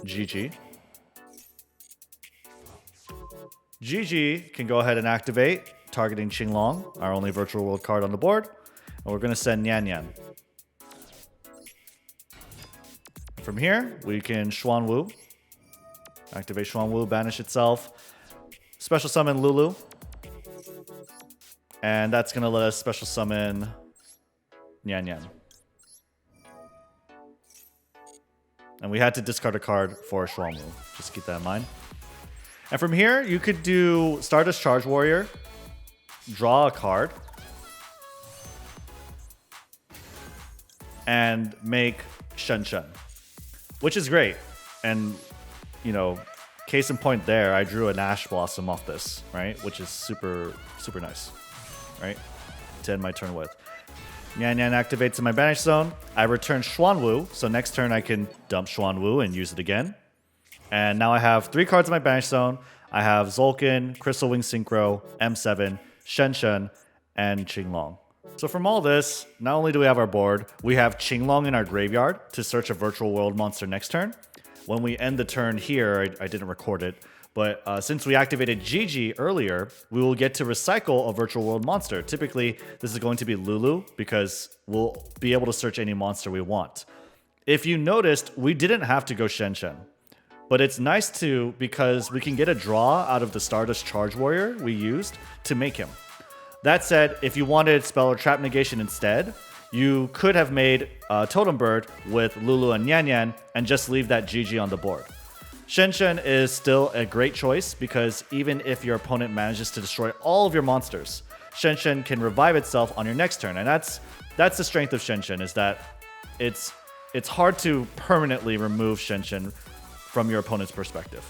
Jiji. Jiji can go ahead and activate, targeting Qinglong, our only virtual world card on the board. And we're going to send Nyannyan. From here, we can Xuanwu. Activate Xuanwu, banish itself. Special summon Lulu. And that's going to let us special summon Nyannyan. And we had to discard a card for Xuanwu. Just keep that in mind. And from here, you could do Stardust Charge Warrior, draw a card, and make Shen Shen, which is great. And, you know, case in point there, I drew an Ash Blossom off this, right? Which is super, super nice, right? To end my turn with. Nyannyan activates in my banish zone. I return Xuanwu, so next turn I can dump Xuanwu and use it again. And now I have 3 cards in my banish zone. I have Zolkin, Crystal Wing Synchro, M7, Shen Shen, and Qinglong. So from all this, not only do we have our board, we have Qinglong in our graveyard to search a virtual world monster next turn. When we end the turn here, I didn't record it, but since we activated Jiji earlier, we will get to recycle a virtual world monster. Typically, this is going to be Lulu because we'll be able to search any monster we want. If you noticed, we didn't have to go Shen Shen. But it's nice too because we can get a draw out of the Stardust Charge Warrior we used to make him. That said, if you wanted Spell or Trap Negation instead, you could have made Totem Bird with Lulu and Nyannyan and just leave that Jiji on the board. Shen Shen is still a great choice because even if your opponent manages to destroy all of your monsters, Shen Shen can revive itself on your next turn. And that's the strength of Shen Shen, is that it's hard to permanently remove Shen Shen from your opponent's perspective.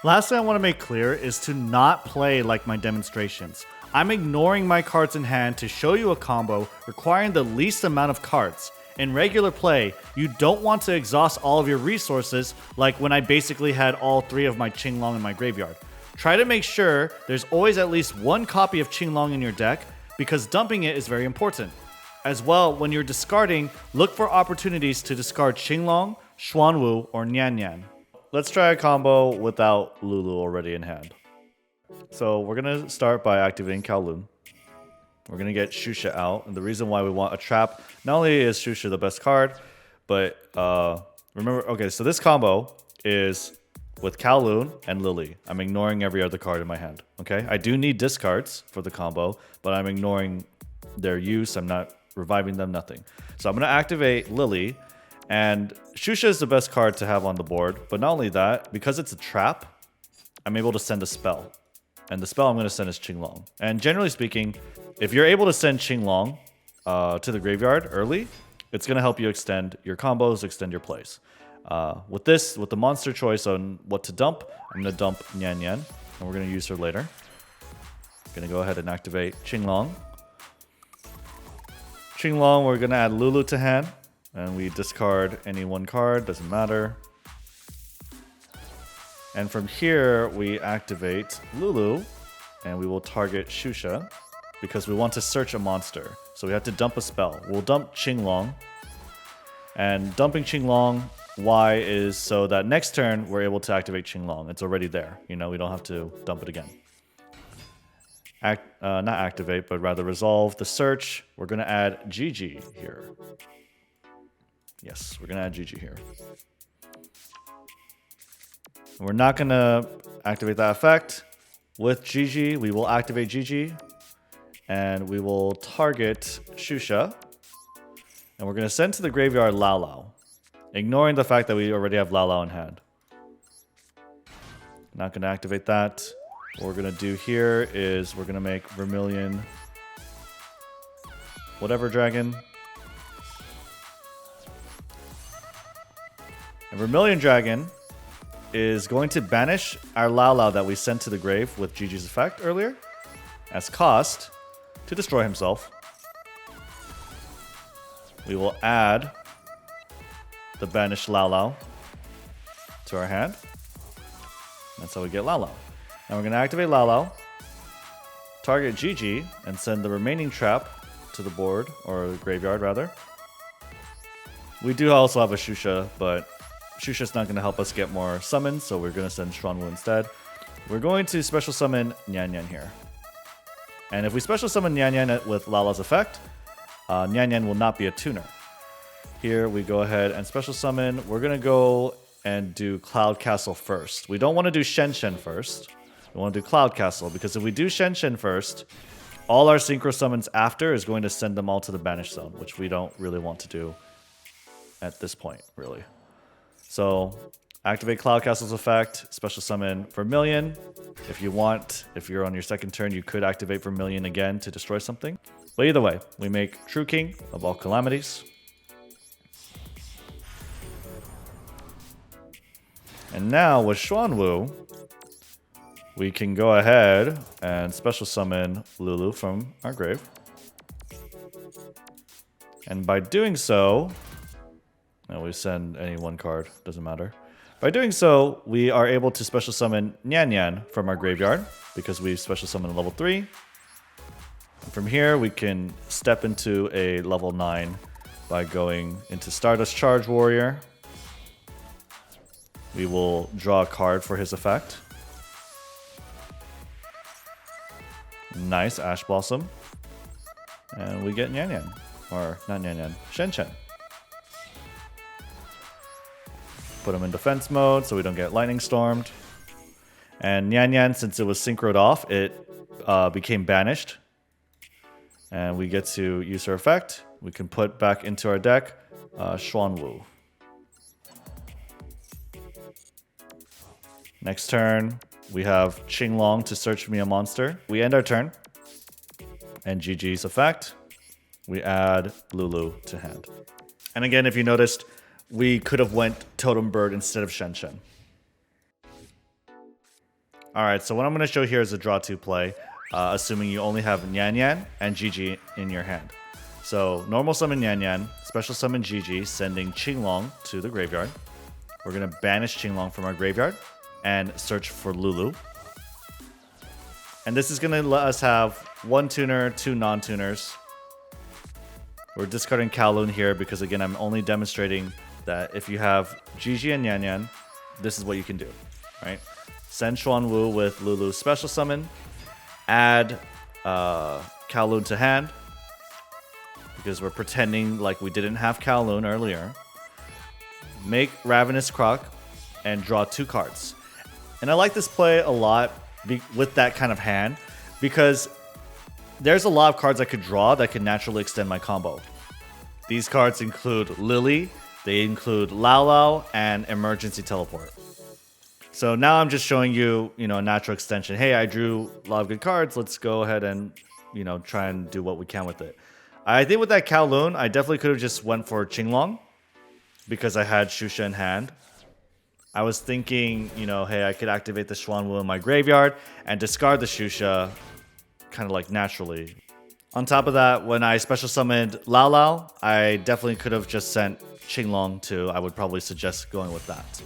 Last thing I want to make clear is to not play like my demonstrations. I'm ignoring my cards in hand to show you a combo requiring the least amount of cards. In regular play, you don't want to exhaust all of your resources like when I basically had all 3 of my Qinglong in my graveyard. Try to make sure there's always at least 1 copy of Qinglong in your deck because dumping it is very important. As well, when you're discarding, look for opportunities to discard Qinglong, Xuanwu, or Nyannyan. Let's try a combo without Lulu already in hand. So we're going to start by activating Kauwloon. We're going to get Xuxia out. And the reason why we want a trap, not only is Xuxia the best card, but remember, okay, so this combo is with Kauwloon and Lili. I'm ignoring every other card in my hand, okay? I do need discards for the combo, but I'm ignoring their use. I'm not reviving them, nothing. So I'm going to activate Lili. And Xuxia is the best card to have on the board, but not only that, because it's a trap, I'm able to send a spell. And the spell I'm going to send is Qinglong. And generally speaking, if you're able to send Qinglong to the graveyard early, it's going to help you extend your combos, extend your plays. With the monster choice on what to dump, I'm going to dump Nyannyan, and we're going to use her later. Going to go ahead and activate Qinglong. Qinglong, we're going to add Lulu to hand. And we discard any 1 card, doesn't matter. And from here, we activate Lulu, and we will target Xuxia, because we want to search a monster. So we have to dump a spell. We'll dump Qinglong. And dumping Qinglong, why is so that next turn, we're able to activate Qinglong. It's already there. You know, we don't have to dump it again. Not activate, but rather resolve the search. We're going to add Jiji here. Yes, we're going to add Jiji here. We're not going to activate that effect. With Jiji, we will activate Jiji. And we will target Xuxia. And we're going to send to the graveyard Lao Lao. Ignoring the fact that we already have Lao Lao in hand. Not going to activate that. What we're going to do here is we're going to make Vermilion whatever dragon. And Vermilion Dragon is going to banish our Lao that we sent to the grave with Jiji's effect earlier as cost to destroy himself. We will add the banished Lao to our hand. That's how we get Lao. Now we're going to activate Lao, target Jiji, and send the remaining trap to the board, or the graveyard rather. We do also have a Shusha, but Shusha's not going to help us get more summons, so we're going to send Xuanwu instead. We're going to special summon Nyannyan here. And if we special summon Nyannyan with Lala's effect, Nyannyan will not be a tuner. Here we go ahead and special summon. We're going to go and do Cloud Castle first. We don't want to do Shen first. We want to do Cloud Castle, because if we do Shen first, all our synchro summons after is going to send them all to the banish zone, which we don't really want to do at this point, really. So activate Cloud Castle's effect, special summon Vermilion. If you want, if you're on your second turn, you could activate Vermilion again to destroy something. But either way, we make True King of all calamities. And now with Xuanwu, we can go ahead and special summon Lulu from our grave. And by doing so, now we send any one card, doesn't matter. By doing so, we are able to special summon Nyannyan from our graveyard, because we special summon level 3. And from here, we can step into a level 9 by going into Stardust Charge Warrior. We will draw a card for his effect. Nice, Ash Blossom. And we get Nyannyan. Or, not Nyannyan, Shen. Put him in defense mode so we don't get lightning stormed. And Nyannyan, since it was synchroed off, it became banished. And we get to use her effect. We can put back into our deck Xuanwu. Next turn, we have Qinglong to search me a monster. We end our turn. And Jiji's effect, we add Lulu to hand. And again, if you noticed, we could have went Totem Bird instead of Shen. Alright, so what I'm going to show here is a draw 2 play, assuming you only have Nyannyan and Jiji in your hand. So, normal summon Nyannyan, special summon Jiji, sending Qinglong to the graveyard. We're going to banish Qinglong from our graveyard and search for Lulu. And this is going to let us have 1 tuner, 2 non-tuners. We're discarding Kauwloon here because, again, I'm only demonstrating that if you have Jiji and Nyannyan, this is what you can do, right? Send Xuanwu with Lulu's special summon, add Kauwloon to hand, because we're pretending like we didn't have Kauwloon earlier. Make Ravenous Croc and draw 2 cards. And I like this play a lot with that kind of hand, because there's a lot of cards I could draw that could naturally extend my combo. These cards include Lili, they include Lao, and Emergency Teleport. So now I'm just showing you, a natural extension. Hey, I drew a lot of good cards. Let's go ahead and, try and do what we can with it. I think with that Kauwloon, I definitely could have just went for Qinglong because I had Shusha in hand. I was thinking, hey, I could activate the Xuanwu in my graveyard and discard the Shusha kind of like naturally. On top of that, when I special summoned Lao, I definitely could have just sent Qinglong too. I would probably suggest going with that.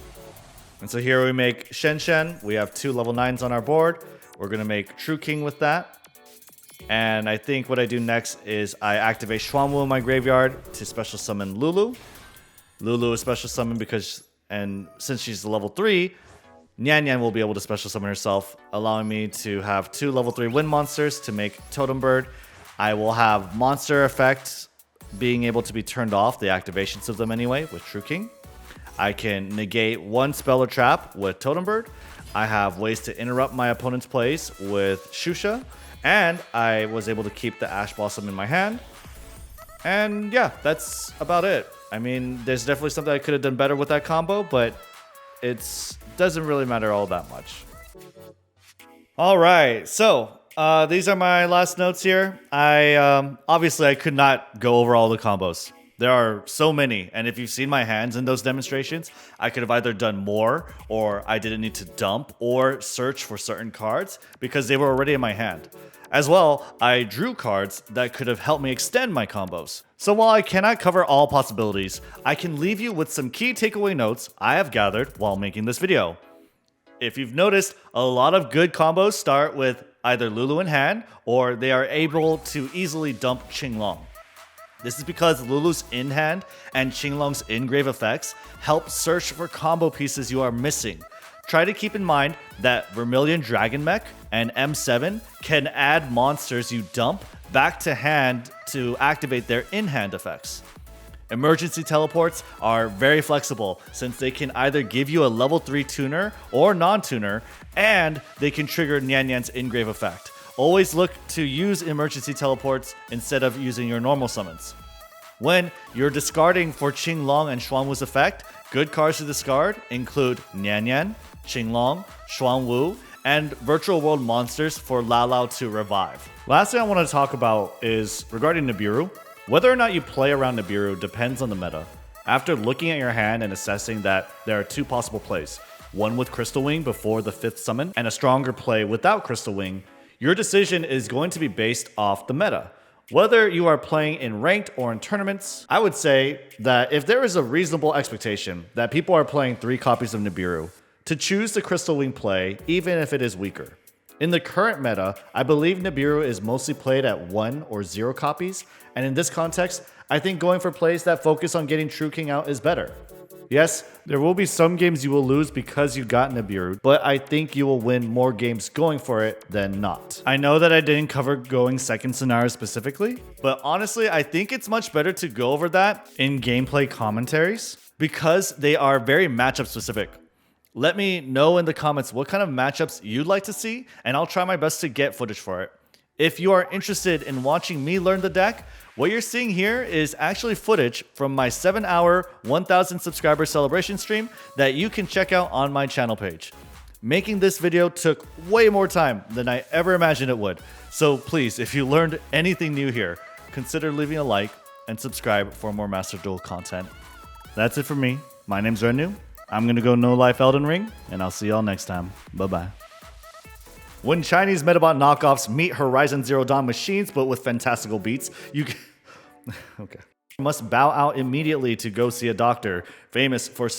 And so here we make Shen. We have 2 level 9s on our board. We're going to make True King with that. And I think what I do next is I activate Xuanwu in my graveyard to special summon Lulu. Lulu is special summon because, and since she's level 3, Nyannyan will be able to special summon herself, allowing me to have 2 level 3 wind monsters to make Totem Bird. I will have monster effects being able to be turned off, the activations of them anyway, with True King. I can negate 1 spell or trap with Totem Bird. I have ways to interrupt my opponent's plays with Shusha. And I was able to keep the Ash Blossom in my hand. And yeah, that's about it. I mean, there's definitely something I could have done better with that combo, but it doesn't really matter all that much. All right, so these are my last notes here. Obviously I could not go over all the combos. There are so many, and if you've seen my hands in those demonstrations, I could have either done more, or I didn't need to dump or search for certain cards because they were already in my hand. As well, I drew cards that could have helped me extend my combos. So while I cannot cover all possibilities, I can leave you with some key takeaway notes I have gathered while making this video. If you've noticed, a lot of good combos start with either Lulu in hand, or they are able to easily dump Qinglong. This is because Lulu's in hand and Qinglong's in-grave effects help search for combo pieces you are missing. Try to keep in mind that Vermilion Dragon Mech and M7 can add monsters you dump back to hand to activate their in-hand effects. Emergency teleports are very flexible since they can either give you a level 3 tuner or non-tuner, and they can trigger Nyannyan's in-grave effect. Always look to use emergency teleports instead of using your normal summons. When you're discarding for Qinglong and Xuanwu's effect, good cards to discard include Nyannyan, Qinglong, Xuanwu, and virtual world monsters for Lao to revive. Last thing I want to talk about is regarding Nibiru. Whether or not you play around Nibiru depends on the meta. After looking at your hand and assessing that there are two possible plays, one with Crystal Wing before the 5th summon and a stronger play without Crystal Wing, your decision is going to be based off the meta. Whether you are playing in ranked or in tournaments, I would say that if there is a reasonable expectation that people are playing 3 copies of Nibiru, to choose the Crystal Wing play even if it is weaker. In the current meta, I believe Nibiru is mostly played at 1 or 0 copies, and in this context, I think going for plays that focus on getting True King out is better. Yes, there will be some games you will lose because you got Nibiru, but I think you will win more games going for it than not. I know that I didn't cover going second scenario specifically, but honestly, I think it's much better to go over that in gameplay commentaries because they are very matchup specific. Let me know in the comments what kind of matchups you'd like to see, and I'll try my best to get footage for it. If you are interested in watching me learn the deck, what you're seeing here is actually footage from my 7-hour 1,000 subscriber celebration stream that you can check out on my channel page. Making this video took way more time than I ever imagined it would, so please, if you learned anything new here, consider leaving a like and subscribe for more Master Duel content. That's it for me. My name's Renu. I'm gonna go No Life Elden Ring, and I'll see y'all next time. Bye-bye. When Chinese Metabot knockoffs meet Horizon Zero Dawn machines, but with fantastical beats, you okay. You must bow out immediately to go see a doctor, famous for